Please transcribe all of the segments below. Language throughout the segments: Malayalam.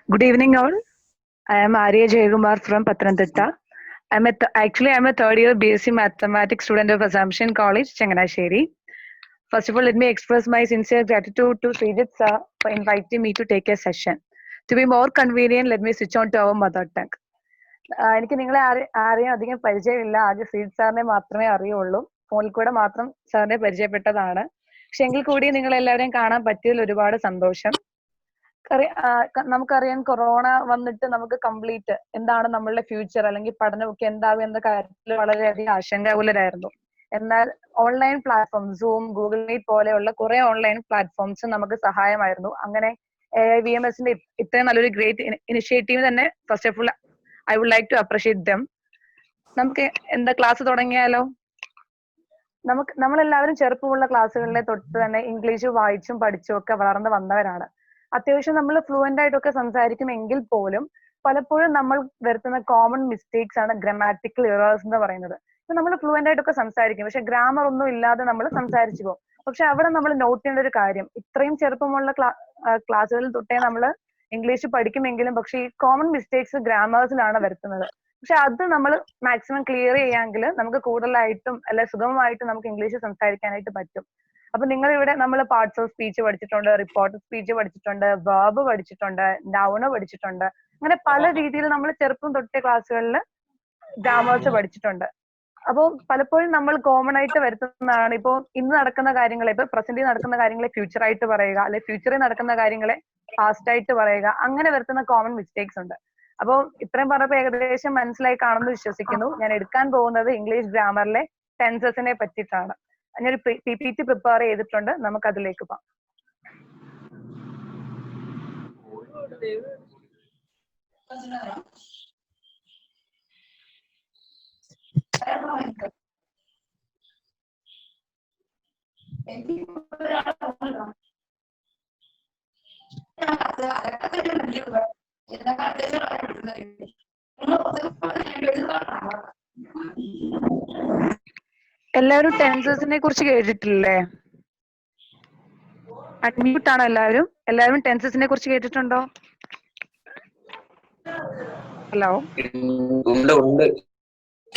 Good evening, all. I am Arya Jayakumar from Pathanamthitta. I'm a third year BSc Mathematics student of Assumption College, Changanasheri. First of all, let me express my sincere gratitude to Srijit sir for inviting me to take a session. To be more convenient, let me switch on to our mother tongue. എനിക്ക് നിങ്ങളെ ആരെയും അധികം പരിചയമില്ല. ആദ്യം ശ്രീജിത്ത് സാറിനെ മാത്രമേ അറിയുള്ളൂ. ഫോണിൽ കൂടെ മാത്രം സാറിനെ പരിചയപ്പെട്ടതാണ്. പക്ഷെ എങ്കിൽ കൂടി നിങ്ങൾ എല്ലാവരെയും കാണാൻ പറ്റിയതിൽ ഒരുപാട് സന്തോഷം. നമുക്കറിയാം കൊറോണ വന്നിട്ട് നമുക്ക് കംപ്ലീറ്റ് എന്താണ് നമ്മളുടെ ഫ്യൂച്ചർ അല്ലെങ്കിൽ പഠനമൊക്കെ എന്താകും എന്ന കാര്യത്തിൽ വളരെയധികം ആശങ്കാകുലരായിരുന്നു. എന്നാൽ online platform Zoom, Google Meet പോലെയുള്ള കുറെ ഓൺലൈൻ പ്ലാറ്റ്ഫോംസ് നമുക്ക് സഹായമായിരുന്നു. അങ്ങനെ AIVMSന്റെ ഇത്രയും നല്ലൊരു ഗ്രേറ്റ് ഇനിഷ്യേറ്റീവ് തന്നെ first of all I would like to appreciate them. നമുക്ക് എന്താ ക്ലാസ് തുടങ്ങിയാലോ? നമ്മളെല്ലാവരും ചെറുപ്പമുള്ള ക്ലാസ്സുകളിലെ തൊട്ട് തന്നെ ഇംഗ്ലീഷ് വായിച്ചും പഠിച്ചും ഒക്കെ വളർന്നു വന്നവരാണ്. അത്യാവശ്യം നമ്മൾ ഫ്ലുവന്റ് ആയിട്ടൊക്കെ സംസാരിക്കും എങ്കിൽ പോലും പലപ്പോഴും നമ്മൾ വരുത്തുന്ന കോമൺ മിസ്റ്റേക്സ് ആണ് ഗ്രാമാറ്റിക്കൽ എറേഴ്സ് എന്ന് പറയുന്നത്. ഇപ്പൊ നമ്മൾ ഫ്ലുവന്റ് ആയിട്ടൊക്കെ സംസാരിക്കും, പക്ഷെ ഗ്രാമർ ഒന്നും ഇല്ലാതെ നമ്മൾ സംസാരിച്ചു പോകും. പക്ഷെ അവിടെ നമ്മൾ നോട്ട് ചെയ്യേണ്ട ഒരു കാര്യം, ഇത്രയും ചെറുപ്പമുള്ള ക്ലാസ്സുകളിൽ തൊട്ടേ നമ്മൾ ഇംഗ്ലീഷ് പഠിക്കുമെങ്കിലും പക്ഷെ ഈ കോമൺ മിസ്റ്റേക്സ് ഗ്രാമേഴ്സിലാണ് വരുത്തുന്നത്. പക്ഷെ അത് നമ്മൾ മാക്സിമം ക്ലിയർ ചെയ്യാമെങ്കിൽ നമുക്ക് കൂടുതലായിട്ടും അല്ലെ സുഗമമായിട്ടും നമുക്ക് ഇംഗ്ലീഷ് സംസാരിക്കാനായിട്ട് പറ്റും. അപ്പൊ നിങ്ങൾ ഇവിടെ നമ്മൾ പാർട്സ് ഓഫ് സ്പീച്ച് പഠിച്ചിട്ടുണ്ട്, റിപ്പോർട്ട് സ്പീച്ച് പഠിച്ചിട്ടുണ്ട്, വേർബ് പഠിച്ചിട്ടുണ്ട്, നൗണ് പഠിച്ചിട്ടുണ്ട്. അങ്ങനെ പല രീതിയിൽ നമ്മൾ ചെറുപ്പം തൊട്ടേ ക്ലാസ്സുകളിൽ ഗ്രാമേഴ്സ് പഠിച്ചിട്ടുണ്ട്. അപ്പോൾ പലപ്പോഴും നമ്മൾ കോമൺ ആയിട്ട് വരുത്തുന്നതാണ് ഇപ്പോ ഇന്ന് നടക്കുന്ന കാര്യങ്ങളെ, ഇപ്പൊ പ്രസന്റിൽ നടക്കുന്ന കാര്യങ്ങളെ ഫ്യൂച്ചർ ആയിട്ട് പറയുക, അല്ലെ ഫ്യൂച്ചറിൽ നടക്കുന്ന കാര്യങ്ങളെ പാസ്റ്റ് ആയിട്ട് പറയുക, അങ്ങനെ വരുത്തുന്ന കോമൺ മിസ്റ്റേക്സ് ഉണ്ട്. അപ്പോൾ ഇത്രയും പറഞ്ഞപ്പോൾ ഏകദേശം മനസ്സിലായി കാണുമെന്ന് വിശ്വസിക്കുന്നു. ഞാൻ എടുക്കാൻ പോകുന്നത് ഇംഗ്ലീഷ് ഗ്രാമറിലെ ടെൻസസിനെ പറ്റിയിട്ടാണ്. ഞാനൊരു PPT പ്രിപ്പയർ ചെയ്തിട്ടുണ്ട്, നമുക്ക് അതിലേക്ക് പോകാം. എല്ലാവരും ടെൻസസിനെ കുറിച്ച് കേട്ടിട്ടില്ലേ? അഡ്മ്യൂട്ട് ആണോ എല്ലാവരും? എല്ലാവരും ടെൻസസിനെ കുറിച്ച് കേട്ടിട്ടുണ്ടോ? ഹലോ,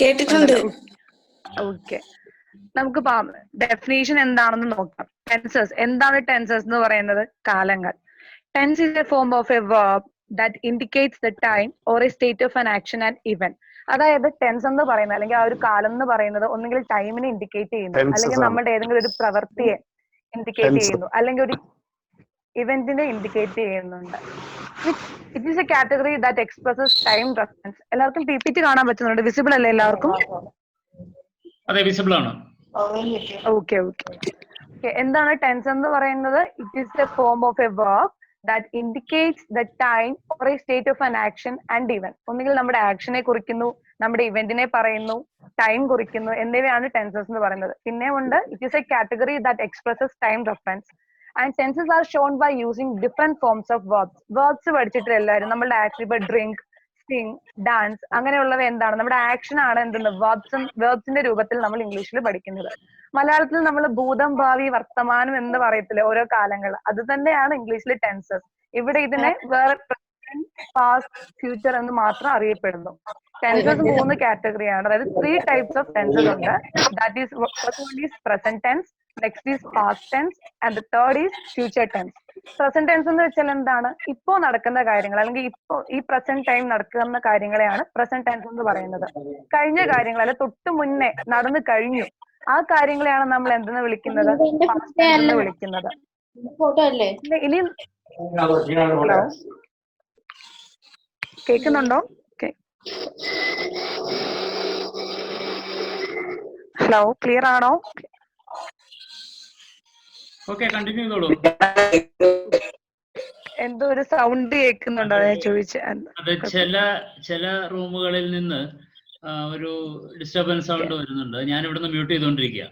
കേട്ടിട്ടുണ്ട്. ഓക്കെ, നമുക്ക് ഡെഫിനേഷൻ എന്താണെന്ന് നോക്കാം. ടെൻസസ് എന്താണ്? ടെൻസസ് എന്ന് പറയുന്നത് കാലങ്ങൾ. Tense is a form of a verb that indicates the time or a state of an action and event. അതായത് ടെൻസ് എന്ന് പറയുന്നത് അല്ലെങ്കിൽ ആ ഒരു കാലം എന്ന് പറയുന്നത് ഒന്നുകിൽ ടൈമിനെ ഇൻഡിക്കേറ്റ് ചെയ്യുന്നു, അല്ലെങ്കിൽ നമ്മുടെ ഏതെങ്കിലും ഒരു പ്രവൃത്തിയെ ഇൻഡിക്കേറ്റ് ചെയ്യുന്നു, അല്ലെങ്കിൽ ഒരു ഇവന്റിനെ ഇൻഡിക്കേറ്റ് ചെയ്യുന്നുണ്ട്. It is a category that expresses time reference. എല്ലാവർക്കും PPT കാണാൻ പറ്റുന്നുണ്ട്? വിസിബിൾ അല്ലേ എല്ലാവർക്കും? അതെ, വിസിബിൾ ആണ്. ഓക്കെ. എന്താണ് ടെൻസ് എന്ന് പറയുന്നത്? It is A form of a verb that indicates the time or a state of an action and event. ഒന്നുകിൽ നമ്മുടെ ആക്ഷനെ കുറിക്കുന്നു, നമ്മുടെ ഇവന്റിനെ പറയുന്നു, ടൈം കുറിക്കുന്നു എന്നിവയാണ് ടെൻസസ് എന്ന് പറയുന്നത്. പിന്നെ ഉണ്ട് it is a category that expresses time reference and tenses are shown by using different forms of verbs. verbs പഠിച്ചിട്ട് എല്ലാവരും നമ്മുടെ ആക്ഷൻ, ഇപ്പൊ ഡ്രിങ്ക്, സിംഗ്, ഡാൻസ് അങ്ങനെയുള്ളവ എന്താണ്? നമ്മുടെ ആക്ഷൻ ആണ് എന്തെന്ന് verbsന്റെ രൂപത്തിൽ നമ്മൾ ഇംഗ്ലീഷിൽ പഠിക്കുന്നത്. മലയാളത്തിൽ നമ്മൾ ഭൂതം, ഭാവി, വർത്തമാനം എന്ന് പറയത്തില്ല ഓരോ കാലങ്ങൾ, അത് തന്നെയാണ് ഇംഗ്ലീഷിലെ ടെൻസസ്. ഇവിടെ ഇതിനെ വേറെ പ്രസന്റ്, പാസ്റ്റ്, ഫ്യൂച്ചർ എന്ന് മാത്രം അറിയപ്പെടുന്നു. ടെൻസസ് 3 കാറ്റഗറിയാണ്, അതായത് 3 ടൈപ്സ് ഓഫ് ടെൻസസ് ഉണ്ട്. That is first one is present tense, next is past tense and the third is future tense. Present tense എന്ന് വെച്ചാൽ എന്താണ്? ഇപ്പോ നടക്കുന്ന കാര്യങ്ങൾ അല്ലെങ്കിൽ ഇപ്പോ ഈ പ്രസന്റ് ടൈം നടക്കുന്ന കാര്യങ്ങളെയാണ് പ്രസന്റ് ടെൻസ് എന്ന് പറയുന്നത്. കഴിഞ്ഞ കാര്യങ്ങൾ അല്ലെ തൊട്ട് മുന്നേ നടന്നു കഴിഞ്ഞു, ആ കാര്യങ്ങളെയാണ് നമ്മൾ എന്തെന്ന് വിളിക്കുന്നത്? പാസ്റ്റ് ടെൻസ് എന്ന് വിളിക്കുന്നത്. ഇനി ഹലോ, കേൾക്കുന്നുണ്ടോ? ഹലോ, ക്ലിയർ ആണോ? ഓക്കെ, കണ്ടിന്യൂ ചെയ്തോളൂ. എന്തോ ഒരു സൗണ്ട് കേൾക്കുന്നുണ്ടോ? ഞാൻ ചോദിച്ചത്. അത് ചില റൂമുകളിൽ നിന്ന് ഒരു ഡിസ്റ്റർബൻസ് സൗണ്ട് വരുന്നുണ്ട്. ഞാൻ ഇവിടുന്ന് മ്യൂട്ട് ചെയ്തോണ്ടിരിക്കുക.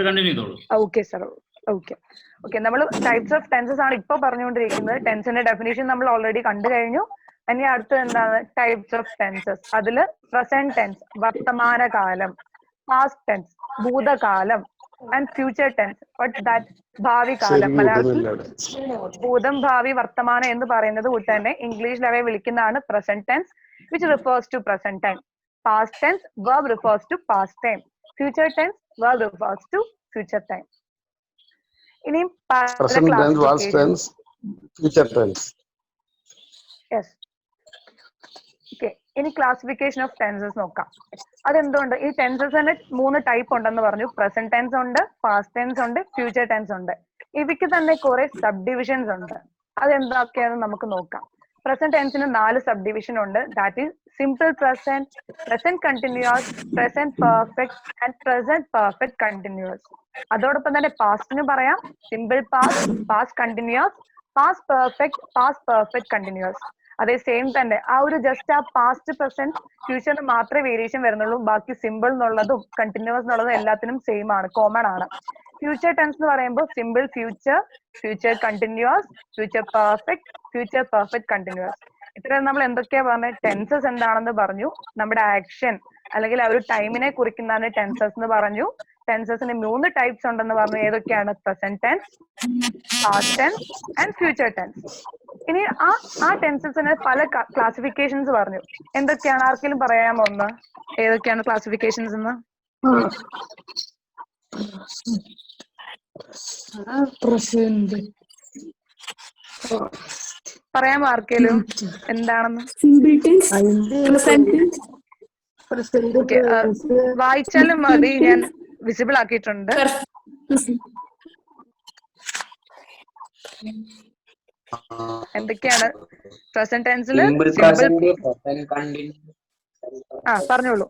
കണ്ടിന്യൂ ചെയ്തോളൂ. Okay sir. ഓക്കെ, നമ്മൾ ടൈപ്സ് ഓഫ് ടെൻസസ് ആണ് ഇപ്പൊ പറഞ്ഞുകൊണ്ടിരിക്കുന്നത്. ടെൻസിന്റെ ഡെഫിനേഷൻ നമ്മൾ ഓൾറെഡി കണ്ടു കഴിഞ്ഞു. ഇനി അടുത്തത് എന്താണ്? Types of tenses. അതില് പ്രസന്റ് ടെൻസ് വർത്തമാനകാലം, പാസ്റ്റ് ടെൻസ് ഭൂതകാലം, and future tense. What's that? ഭാവി കാലം. മലയാളത്തിൽ ഭൂതം ഭാവി വർത്തമാനം എന്ന് പറയുന്നത് കൂട്ട് തന്നെ ഇംഗ്ലീഷിൽ അവയെ വിളിക്കുന്നതാണ് present tense, which refers to present time. Past tense verb refers to past time. Future tense verb refers to future time. ഇനിയും present tense, past tense, future tense. Yes. Okay. ഇനി ക്ലാസിഫിക്കേഷൻ ഓഫ് ടെൻസസ് നോക്കാം. അതെന്തുകൊണ്ട് ഈ ടെൻസസ് തന്നെ 3 ടൈപ്പ് ഉണ്ടെന്ന് പറഞ്ഞു. പ്രസന്റ് ടെൻസ് ഉണ്ട്, പാസ്റ്റ് ടെൻസ് ഉണ്ട്, ഫ്യൂച്ചർ ടെൻസ് ഉണ്ട്. ഇവയ്ക്ക് തന്നെ കുറെ സബ് ഡിവിഷൻസ് ഉണ്ട്. അതെന്തൊക്കെയാണെന്ന് നമുക്ക് നോക്കാം. പ്രസന്റ് ടെൻസിന് 4 സബ് ഡിവിഷൻ ഉണ്ട്. That is simple present, present continuous, present perfect and present perfect continuous. അതോടൊപ്പം തന്നെ പാസ്റ്റിന് പറയാം simple past, past continuous, past perfect, past perfect continuous. അതേ സെയിം തന്നെ ആ ഒരു ജസ്റ്റ് ആ പാസ്റ്റ് പ്രസന്റ് ഫ്യൂച്ചറിന് മാത്രമേ വേരിയേഷൻ വരുന്നുള്ളൂ. ബാക്കി സിമ്പിൾ എന്നുള്ളതും കണ്ടിന്യൂസ് എന്നുള്ളതും എല്ലാത്തിനും സെയിം ആണ്, കോമൺ ആണ്. ഫ്യൂച്ചർ ടെൻസ് എന്ന് പറയുമ്പോൾ simple future, future continuous, future perfect, future perfect continuous. ഇത്രയും നമ്മൾ എന്തൊക്കെയാ പറഞ്ഞത്? ടെൻസസ് എന്താണെന്ന് പറഞ്ഞു, നമ്മുടെ ആക്ഷൻ അല്ലെങ്കിൽ ആ ഒരു ടൈമിനെ കുറിക്കുന്നതാണ് ടെൻസസ് എന്ന് പറഞ്ഞു. ടെൻസസിന് 3 ടൈപ്സ് ഉണ്ടെന്ന് പറഞ്ഞു. ഏതൊക്കെയാണ്? Present tense, past tense and future tense. ഇനി ആ ടെൻസസിന് പല ക്ലാസിഫിക്കേഷൻസ് പറഞ്ഞു. എന്തൊക്കെയാണ്? ആർക്കെങ്കിലും പറയാമോ ഒന്ന്? ഏതൊക്കെയാണ് ക്ലാസിഫിക്കേഷൻസ് എന്ന്? പറയാമോ ആർക്കെങ്കിലും എന്താണെന്ന്? വായിച്ചാലും മതി, ഞാൻ വിസിബിൾ ആക്കിയിട്ടുണ്ട്. എന്തൊക്കെയാണ് പ്രസന്റ് ടെൻസിൽ? പറഞ്ഞോളൂ.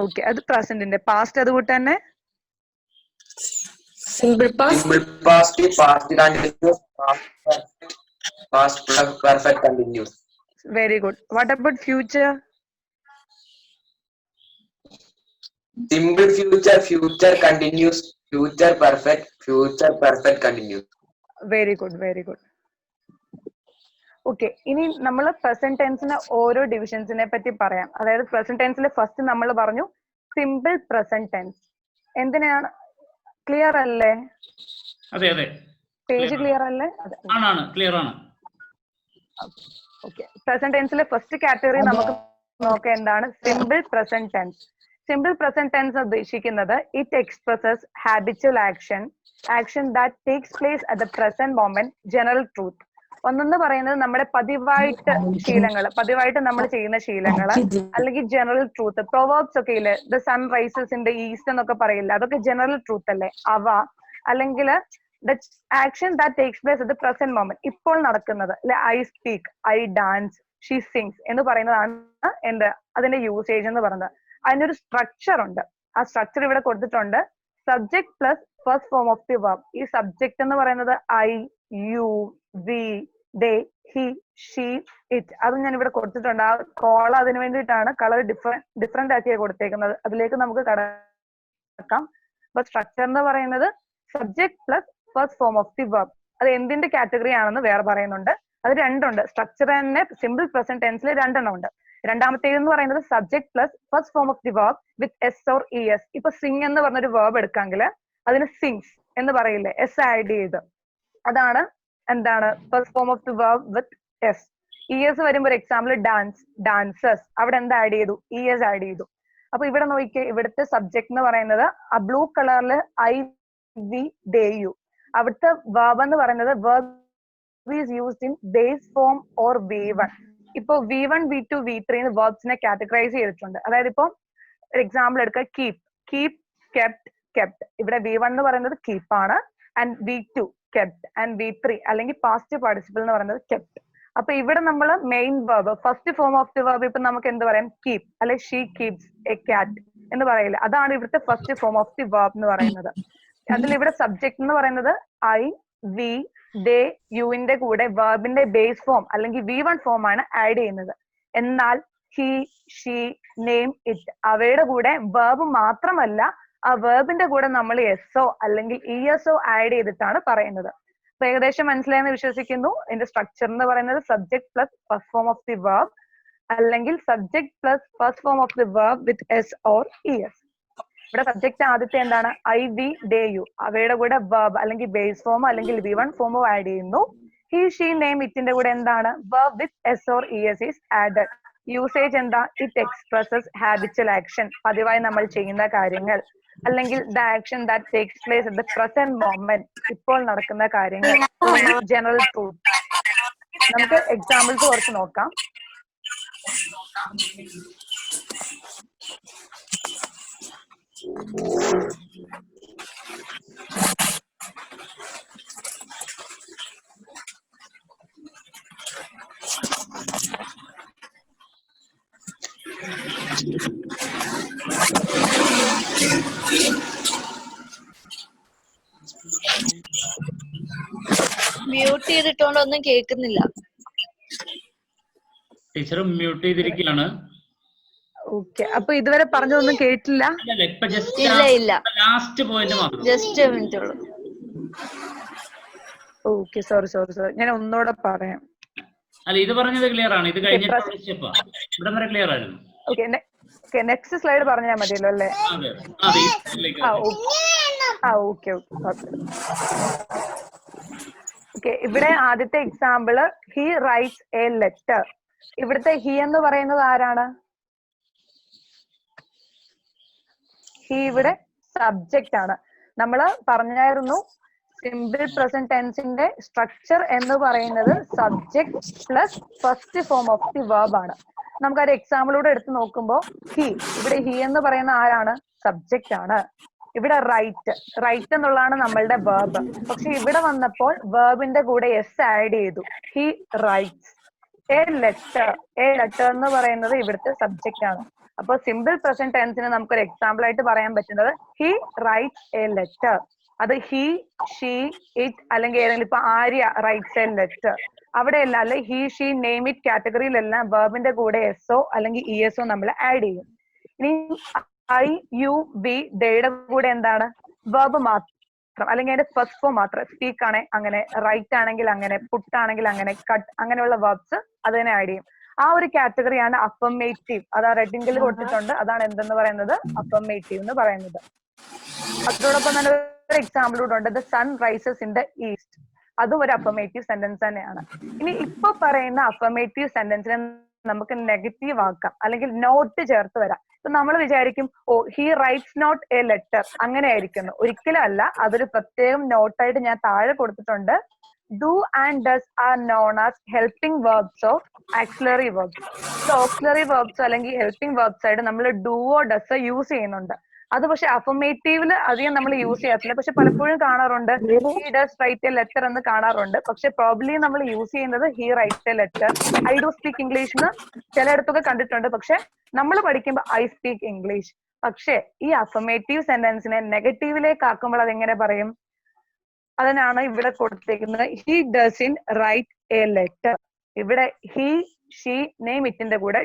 ഓക്കെ, അത് പ്രസന്റിന്റെ. പാസ്റ്റ് അതുകൂട്ട് തന്നെ simple past, past continuous, past perfect continuous. Very good. What about future? Simple future, future continuous, future perfect continuous. Very good, very good. Okay, ഇനി നമ്മൾ പ്രസന്റ് ടെൻസിന് ഓരോ ഡിവിഷൻസിനെ പറ്റി പറയാം. അതായത് പ്രസന്റ് ടെൻസിൽ ഫസ്റ്റ് നമ്മൾ പറഞ്ഞു സിമ്പിൾ പ്രസന്റ് ടെൻസ്. എന്തിനാണ്? ക്ലിയർ അല്ലേ? അതെ അതെ, പേജ് ക്ലിയർ അല്ലേ? ആണ്, ക്ലിയർ ആണ്. ഓക്കെ, പ്രസന്റ് ടെൻസിലെ ഫസ്റ്റ് കാറ്റഗറി നമുക്ക് നോക്കാം. എന്താണ് simple present tense? Simple present tense ഉദ്ദേശിക്കുന്നത് it expresses habitual action that takes place at the present moment, general truth. ഒന്നെന്ന് പറയുന്നത് നമ്മുടെ പതിവായിട്ട് നമ്മൾ ചെയ്യുന്ന ശീലങ്ങൾ, അല്ലെങ്കിൽ ജനറൽ ട്രൂത്ത്. പ്രൊവേർബ്സ് ഒക്കെ ഇല്ലേ, the sun rises in the east എന്നൊക്കെ പറയില്ല, അതൊക്കെ ജനറൽ ട്രൂത്ത് അല്ലേ? അവ അല്ലെങ്കിൽ the action that takes place at the present moment, ഇപ്പോൾ നടക്കുന്നത്. I speak, I dance, she sings എന്ന് പറയുന്നതാണ് എന്ത് അതിന്റെ യൂസേജ് എന്ന് പറയുന്നത്. അതിനൊരു സ്ട്രക്ചർ ഉണ്ട്. ആ സ്ട്രക്ചർ ഇവിടെ കൊടുത്തിട്ടുണ്ട്. Subject plus first form of the verb. ഈ സബ്ജക്ട് എന്ന് പറയുന്നത് I, you, we, they, he, she, it. അത് ഞാൻ ഇവിടെ കൊടുത്തിട്ടുണ്ട്. ആ കോള അതിന് വേണ്ടിയിട്ടാണ് കളർ ഡിഫറെന്റ് ആക്കി കൊടുത്തേക്കുന്നത്. അതിലേക്ക് നമുക്ക് കടക്കാം. അപ്പൊ സ്ട്രക്ചർ എന്ന് പറയുന്നത് subject plus first form of the verb. അത് എന്തിന്റെ കാറ്റഗറി ആണെന്ന് വേറെ പറയുന്നുണ്ട്. അത് രണ്ടുണ്ട്. സ്ട്രക്ചർ തന്നെ സിമ്പിൾ പ്രസന്റ് ടെൻസിൽ 2 എണ്ണം ഉണ്ട്. രണ്ടാമത്തേത് എന്ന് പറയുന്നത് subject plus first form of the verb with S or E S. ഇപ്പൊ സിംഗ് എന്ന് പറഞ്ഞൊരു വെർബ് എടുക്കാമെങ്കിൽ അതിന് സിങ്സ് എന്ന് പറയില്ലേ, എസ് ആഡ് ചെയ്ത്. അതാണ് എന്താണ് first form of the verb with S. E S വരുമ്പോൾ എക്സാമ്പിൾ ഡാൻസ്, ഡാൻസസ്. അവിടെ എന്താ ആഡ് ചെയ്തു? ഇ എസ് ആഡ് ചെയ്തു. അപ്പൊ ഇവിടെ നോക്കിയേ, ഇവിടുത്തെ സബ്ജക്ട് എന്ന് പറയുന്നത് ആ ബ്ലൂ കളറിൽ ഐ, വി, ദേ, യു. അവിടുത്തെ വെർബ് എന്ന് പറയുന്നത് verb is used in base form or V1. ഇപ്പൊ V1, V2, V3 വെർബ്സിനെ കാറ്റഗറൈസ് ചെയ്തിട്ടുണ്ട്. അതായത് ഇപ്പൊ എക്സാമ്പിൾ എടുക്കുക, കീപ്, കെപ്റ്റ്, കെപ്റ്റ്. ഇവിടെ V1 എന്ന് പറയുന്നത് കീപ്പ് ആണ്, and V2 kept, and V3 അല്ലെങ്കിൽ പാസ്റ്റ് പാർട്ടിസിപ്പിൾ എന്ന് പറയുന്നത് കെപ്റ്റ്. അപ്പൊ ഇവിടെ നമ്മൾ main verb first form of the verb ഇപ്പൊ നമുക്ക് എന്ത് പറയാം? കീപ്, അല്ലെ ഷീ കീപ്സ് എ ക്യാറ്റ് എന്ന് പറയില്ല. അതാണ് ഇവിടുത്തെ first form of the verb എന്ന് പറയുന്നത്. അതിൽ ഇവിടെ സബ്ജക്ട് എന്ന് പറയുന്നത് ഐ, വി, ദേ, യുവിന്റെ കൂടെ വെർബിന്റെ ബേസ് ഫോം അല്ലെങ്കിൽ V1 ഫോം ആണ് ആഡ് ചെയ്യുന്നത്. എന്നാൽ ഹി, ഷീ, നെയിം, ഇറ്റ് അവയുടെ കൂടെ വെർബ് മാത്രമല്ല, ആ വെർബിന്റെ കൂടെ നമ്മൾ എസ്ഒ അല്ലെങ്കിൽ ഇഎസ്ഒ ആഡ് ചെയ്തിട്ടാണ് പറയുന്നത്. അപ്പൊ ഏകദേശം മനസ്സിലായെന്ന് വിശ്വസിക്കുന്നു. ഇതിന്റെ സ്ട്രക്ചർ എന്ന് പറയുന്നത് subject plus first form of the verb അല്ലെങ്കിൽ subject plus first form of the verb with S or E S. ഇവിടെ സബ്ജക്ട് ആദ്യത്തെ എന്താണ് ഐ വി ഡേ യു, അവയുടെ കൂടെ verb അല്ലെങ്കിൽ ബേസ് ഫോമോ അല്ലെങ്കിൽ V1 ഫോമോ ആഡ് ചെയ്യുന്നു. ഹി ഷീ നെയിം ഇറ്റിന്റെ കൂടെ എന്താണ് verb with s or es is added. Usage എന്താ ഇറ്റ് എക്സ്പ്രസസ് ഹാബിച്വൽ ആക്ഷൻ, പതിവായി നമ്മൾ ചെയ്യുന്ന കാര്യങ്ങൾ, അല്ലെങ്കിൽ the action that takes place at the present moment, ഇപ്പോൾ നടക്കുന്ന കാര്യങ്ങൾ, ജനറൽ ട്രൂത്ത്. നമുക്ക് എക്സാമ്പിൾസ് കുറച്ച് നോക്കാം. മ്യൂട്ട് ചെയ്തിട്ടോണ്ടൊന്നും കേൾക്കുന്നില്ല. ടീച്ചർ മ്യൂട്ട് ചെയ്തിരിക്കുകയാണ്. ഓക്കെ, അപ്പൊ ഇതുവരെ പറഞ്ഞതൊന്നും കേട്ടില്ല. ഇല്ല ഇല്ല, ലാസ്റ്റ് പോയിന്റ് മാത്രം. ജസ്റ്റ് മിനിറ്റ് ഉള്ളൂ. ഓക്കെ, സോറി, ഞാൻ ഒന്നുകൂടെ പറയാം. അല്ല, ഇത് പറഞ്ഞത് ക്ലിയർ ആണ്. ഇത് കഴിഞ്ഞിട്ടുള്ള സ്റ്റെപ്പാ. ഇവിടെ വരെ ക്ലിയർ ആയിരുന്നു. ഓക്കെ, നെക്സ്റ്റ് സ്ലൈഡ് പറഞ്ഞാൽ മതിയല്ലോ അല്ലേ? ഓക്കെ, ഇവിടെ ആദ്യത്തെ example he writes a letter. ഇവിടുത്തെ ഹി എന്ന് പറയുന്നത് ആരാണ്? ഹി ഇവിടെ സബ്ജക്റ്റ് ആണ്. നമ്മള് പറഞ്ഞായിരുന്നു സിമ്പിൾ പ്രസന്റ് ടെൻസിന്റെ സ്ട്രക്ചർ എന്ന് പറയുന്നത് subject plus first form of the verb ആണ്. നമുക്കൊരു എക്സാമ്പിളൂടെ എടുത്ത് നോക്കുമ്പോൾ ഹി, ഇവിടെ ഹി എന്ന് പറയുന്ന ആരാണ്? സബ്ജക്റ്റ് ആണ്. ഇവിടെ റൈറ്റ് എന്നുള്ളതാണ് നമ്മളുടെ verb. പക്ഷെ ഇവിടെ വന്നപ്പോൾ വെർബിന്റെ കൂടെ എസ് ആഡ് ചെയ്തു. He writes a letter. A letter എന്ന് പറയുന്നത് ഇവിടുത്തെ സബ്ജക്റ്റ് ആണ്. അപ്പൊ സിമ്പിൾ പ്രസന്റ് ടെൻസിന് നമുക്കൊരു എക്സാമ്പിൾ ആയിട്ട് പറയാൻ പറ്റുന്നത് ഹി റൈറ്റ്സ് എ ലെറ്റർ. അത് ഹി, ഷീ, ഇറ്റ് അല്ലെങ്കിൽ ഏതെങ്കിലും ഇപ്പൊ ആര്യ റൈറ്റ്സ് എ ലെറ്റർ, അവിടെയല്ല. അല്ലെ ഹി, ഷീ, നെയിം ഇറ്റ് കാറ്റഗറിയിലെല്ലാം വെർബിന്റെ കൂടെ എസ്ഒ അല്ലെങ്കിൽ ഇഎസ്ഒ നമ്മൾ ആഡ് ചെയ്യും. ഇനി ഐ, യു, വി, ഡേയുടെ കൂടെ എന്താണ് വെർബ് മാത്രം, അല്ലെങ്കിൽ അതിന്റെ ഫസ്റ്റ് ഫോം മാത്രം. സ്പീക്ക് ആണെ അങ്ങനെ, റൈറ്റ് ആണെങ്കിൽ അങ്ങനെ, പുട്ട് ആണെങ്കിൽ അങ്ങനെ, കട്ട്, അങ്ങനെയുള്ള വെർബ്സ് അതിനെ ആഡ് ചെയ്യും. ആ ഒരു കാറ്റഗറിയാണ് അഫർമേറ്റീവ്. അത് ആ റെഡിങ്കിൽ കൊടുത്തിട്ടുണ്ട്. അതാണ് എന്തെന്ന് പറയുന്നത് അഫർമേറ്റീവ് എന്ന് പറയുന്നത്. അതോടൊപ്പം തന്നെ ഒരു എക്സാമ്പിൾ കൂടെ ഉണ്ട്, the sun rises in the east. അതും ഒരു അഫർമേറ്റീവ് സെന്റൻസ് തന്നെയാണ്. ഇനി ഇപ്പൊ പറയുന്ന അഫർമേറ്റീവ് സെന്റൻസിനെ നമുക്ക് നെഗറ്റീവ് ആക്കാം, അല്ലെങ്കിൽ നോട്ട് ചേർത്ത് വരാം. ഇപ്പൊ നമ്മൾ വിചാരിക്കും oh he writes not a letter, അങ്ങനെ ആയിരിക്കുന്നു. ഒരിക്കലും അല്ല. അതൊരു പ്രത്യേകം നോട്ടായിട്ട് ഞാൻ താഴെ കൊടുത്തിട്ടുണ്ട്. Do and does are known as helping verbs of auxiliary verbs. Auxiliary verbs അല്ലെങ്കിൽ ഹെൽപ്പിംഗ് വെർബ്സ് ആയിട്ട് നമ്മൾ ഡുവോ ഡസ് യൂസ് ചെയ്യുന്നുണ്ട്. അത് പക്ഷെ അഫർമേറ്റീവില് അധികം നമ്മൾ യൂസ് ചെയ്യാറില്ല. പക്ഷെ പലപ്പോഴും കാണാറുണ്ട് he does right a letter എന്ന് കാണാറുണ്ട്. പക്ഷെ പ്രോബ്ലി നമ്മൾ യൂസ് ചെയ്യുന്നത് he writes a letter. I do speak English എന്ന് ചിലയിടത്തൊക്കെ കണ്ടിട്ടുണ്ട്. പക്ഷെ നമ്മൾ പഠിക്കുമ്പോൾ ഐ സ്പീക്ക് ഇംഗ്ലീഷ്. പക്ഷെ ഈ അഫർമേറ്റീവ് സെന്റൻസിനെ നെഗറ്റീവിലേക്ക് ആക്കുമ്പോൾ അതെങ്ങനെ പറയും? അതിനാണ് ഇവിടെ കൊടുത്തേക്കുന്നത് he doesn't write a letter. ഇവിടെ ഹി, ഷീ, നെയിം ഇറ്റിന്റെ കൂടെ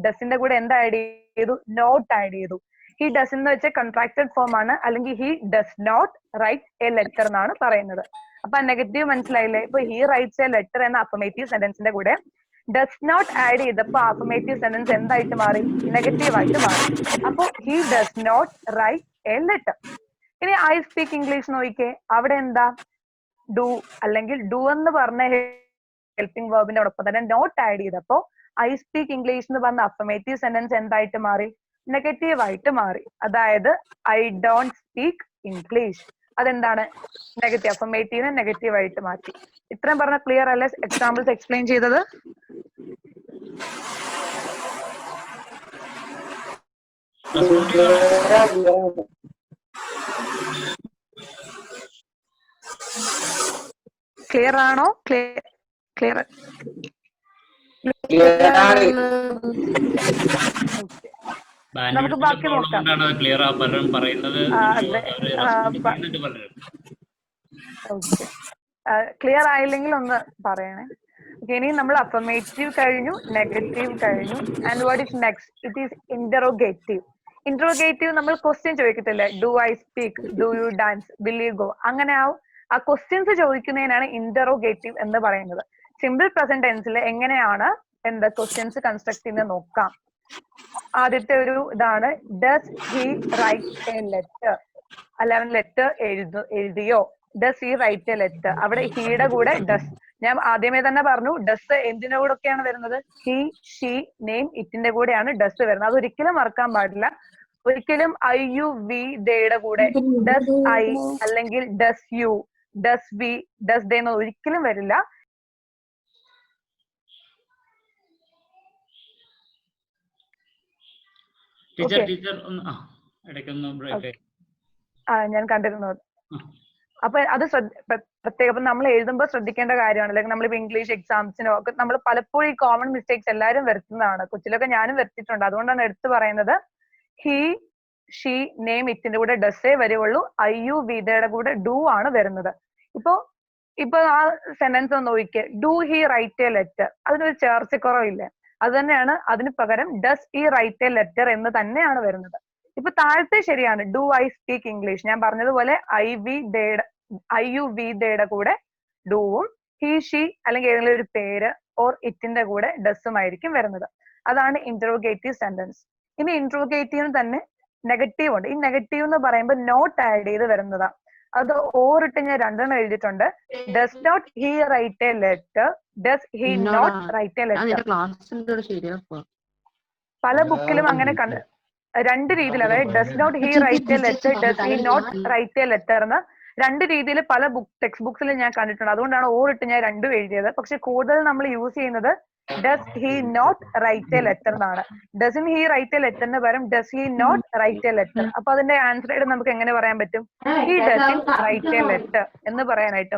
ഡസിന്റെ കൂടെ എന്താ ആഡ് ചെയ്തു? നോട്ട് ആഡ് ചെയ്തു. ഹി ഡസ് എന്ന് വെച്ചാൽ കൺട്രാക്റ്റഡ് ഫോം ആണ്, അല്ലെങ്കിൽ he does not write a letter എന്നാണ് പറയുന്നത്. അപ്പൊ നെഗറ്റീവ് മനസ്സിലായില്ലേ? ഇപ്പൊ ഹി റൈറ്റ്സ് എ ലെറ്റർ എന്ന അഫർമേറ്റീവ് സെന്റൻസിന്റെ കൂടെ ഡസ് നോട്ട് ആഡ് ചെയ്തപ്പോ അഫർമേറ്റീവ് സെന്റൻസ് എന്തായിട്ട് മാറി? നെഗറ്റീവ് ആയിട്ട് മാറി. അപ്പൊ he does not write a letter. ഇനി ഐ സ്പീക്ക് ഇംഗ്ലീഷ് നോക്കിക്കേ. അവിടെ എന്താ? ഡു, അല്ലെങ്കിൽ ഡു എന്ന് പറഞ്ഞ ഹെൽപ്പിംഗ് വെർബിന്റെ ഒപ്പം തന്നെ നോട്ട് ആഡ് ചെയ്തപ്പോ ഐ സ്പീക്ക് ഇംഗ്ലീഷ് എന്ന് പറഞ്ഞ അഫർമേറ്റീവ് സെന്റൻസ് എന്തായിട്ട് മാറി? നെഗറ്റീവ് ആയിട്ട് മാറി. അതായത് ഐ ഡോണ്ട് സ്പീക്ക് ഇംഗ്ലീഷ്. അതെന്താണ്? നെഗറ്റീവ്. അഫർമേറ്റീവിനെ നെഗറ്റീവ് ആയിട്ട് മാറ്റി. ഇത്രയും പറഞ്ഞ ക്ലിയർ അല്ലേ? എക്സാമ്പിൾസ് എക്സ്പ്ലെയിൻ ചെയ്തത്. ക്ലിയർ ആണോ? ക്ലിയർ. നമുക്ക് ബാക്കി നോക്കാം. ക്ലിയർ ആയില്ലെങ്കിൽ ഒന്ന് പറയണേ. ഇനി നമ്മൾ അഫർമേറ്റീവ് കഴിഞ്ഞു, നെഗറ്റീവ് കഴിഞ്ഞു. And what is next? It is interrogative. Interrogative നമ്മൾ ക്വസ്റ്റ്യൻ ചോദിക്കത്തില്ലേ? Do I speak, do you dance, will you go, അങ്ങനെ ആ ക്വസ്റ്റ്യൻസ് ചോദിക്കുന്നതിനാണ് ഇന്ററോഗേറ്റീവ് എന്ന് പറയുന്നത്. സിമ്പിൾ പ്രസന്റ് ടെൻസിൽ എങ്ങനെയാണ് എന്താ ക്വസ്റ്റ്യൻസ് കൺസ്ട്രക്ട് ചെയ്യുന്നത് നോക്കാം. ആദ്യത്തെ ഒരു ഇതാണ് does he write a letter, അല്ലാതെ ലെറ്റർ എഴുതിയോ, does he write a letter. അവിടെ ഹീയുടെ കൂടെ ഡസ്, ഞാൻ ആദ്യമേ തന്നെ പറഞ്ഞു ഡസ് എന്തിന്റെ കൂടെ ഒക്കെയാണ് വരുന്നത്, ഹി ഷീ നെയിം ഇറ്റിന്റെ കൂടെയാണ് ഡസ് വരുന്നത്. അതൊരിക്കലും മറക്കാൻ പാടില്ല. ഒരിക്കലും ഐ യു വി ദേയുടെ കൂടെ ഡസ് ഐ അല്ലെങ്കിൽ does you, does we, does they എന്ന് ഒരിക്കലും വരില്ല. ഞാൻ കണ്ടിരുന്നത്. അപ്പൊ അത് പ്രത്യേകം നമ്മൾ എഴുതുമ്പോൾ ശ്രദ്ധിക്കേണ്ട കാര്യമാണ്. അല്ലെങ്കിൽ നമ്മളിപ്പോ ഇംഗ്ലീഷ് എക്സാംസിനോ ഒക്കെ നമ്മൾ പലപ്പോഴും ഈ കോമൺ മിസ്റ്റേക്സ് എല്ലാവരും വരുത്തുന്നതാണ്. കൊച്ചിലൊക്കെ ഞാനും വരുത്തിയിട്ടുണ്ട്. അതുകൊണ്ടാണ് എടുത്തു പറയുന്നത്. ഹി ഷീ നെയിം ഇറ്റിന്റെ കൂടെ ഡസ്സേ വരുവുള്ളൂ. ഐ യു വിതയുടെ കൂടെ ഡു ആണ് വരുന്നത്. ഇപ്പൊ ആ സെന്റൻസ് ഒന്ന് നോക്കിക്കേ, do he write a letter, അതിനൊരു ചേർച്ചക്കുറവില്ല. അത് തന്നെയാണ് അതിന് പകരം does he write a letter എന്ന് തന്നെയാണ് വരുന്നത്. ഇപ്പൊ താഴത്തെ ശരിയാണ്, ഡു ഐ സ്പീക്ക് ഇംഗ്ലീഷ്. ഞാൻ പറഞ്ഞതുപോലെ ഐ യു വി ദേയുടെ കൂടെ ഡൂവും ഹി ഷീ അല്ലെങ്കിൽ ഏതെങ്കിലും ഒരു പേര് ഓർ ഇറ്റിന്റെ കൂടെ ഡസ്സും ആയിരിക്കും വരുന്നത്. അതാണ് ഇന്ററോഗേറ്റീവ് സെന്റൻസ്. ഇനി ഇന്ററോഗേറ്റീവിന് തന്നെ നെഗറ്റീവ് ഉണ്ട്. ഈ നെഗറ്റീവ് എന്ന് പറയുമ്പോൾ നോട്ട് ആഡ് ചെയ്ത് വരുന്നതാ. അത് ഓരിട്ട് ഞാൻ രണ്ടെണ്ണം എഴുതിയിട്ടുണ്ട്. Does not he write a letter, does he not write a letter. പല ബുക്കിലും അങ്ങനെ രണ്ട് രീതിയിൽ, അതായത് does not he write a letter, does he not write a letter എന്ന് രണ്ട് രീതിയിൽ പല ടെക്സ്റ്റ് ബുക്സിൽ ഞാൻ കണ്ടിട്ടുണ്ട്. അതുകൊണ്ടാണ് ഓരിട്ട് ഞാൻ രണ്ടും എഴുതിയത്. പക്ഷെ കൂടുതൽ നമ്മൾ യൂസ് ചെയ്യുന്നത് does he not write a letter എന്നാണ്. ഡസൻ ഹി റൈറ്റ് എ ലെറ്ററിന് പകരം does he not write a letter. അപ്പൊ അതിന്റെ ആൻസർ ആയിട്ട് നമുക്ക് എങ്ങനെ പറയാൻ പറ്റും, he doesn't write a letter എന്ന് പറയാനായിട്ട്